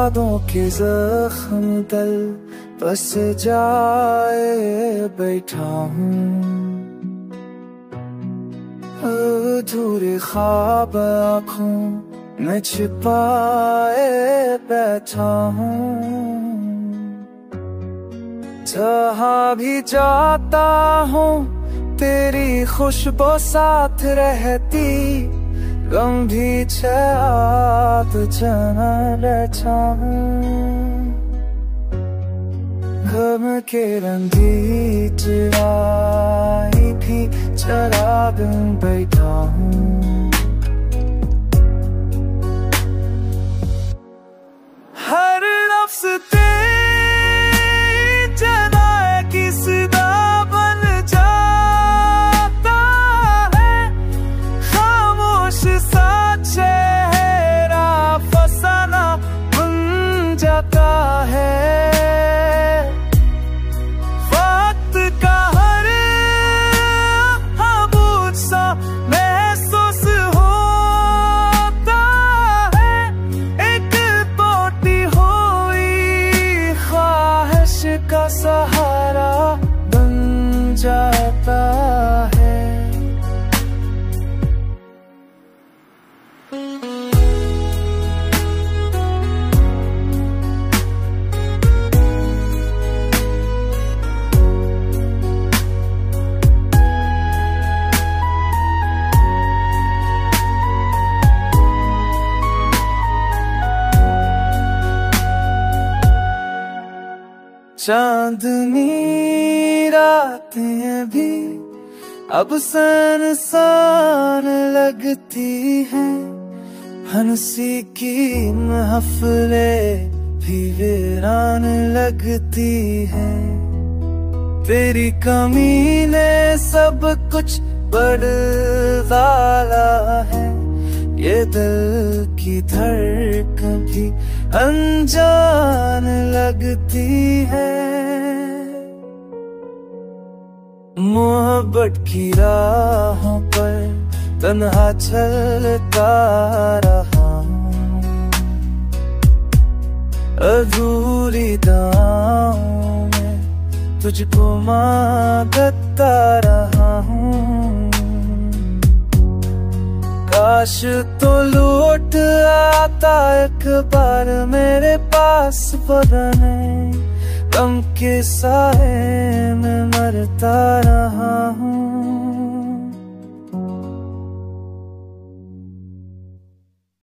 यादों के जख्म दिल बस जाए बैठा हूँ, अधूरे ख्वाब आँखों में छिपाए बैठा हूँ। जहाँ भी जाता हूँ तेरी खुशबू साथ रहती, गम भी छाप जना रहता हूँ। गम के रंगी चिराई भी चरा दिन बैठा हूँ। हर लफ्ज़ तेरी जनाए किसदा बन जाता है, खामोश सा चेहरा फसाना बन जाता है। वक्त का हर आबूद सा महसूस होता है, एक टूटी हुई ख्वाहिश का सहारा बन जाता है। चांदनी रातें भी अब सुनसान लगती हैं, हंसी की महफिलें भी वीरान लगती हैं। तेरी कमी ने सब कुछ बदला है, ये दिल की धड़कन भी अनजान लगती है। मोहब्बत की राहों पर तन्हा चलता रहा हूँ, अधूरी दुआओं में तुझको मांगता रहा हूँ। काश तो लौट आता एक बार मेरे पास, बदने गम के साए में मरता रहा हूँ।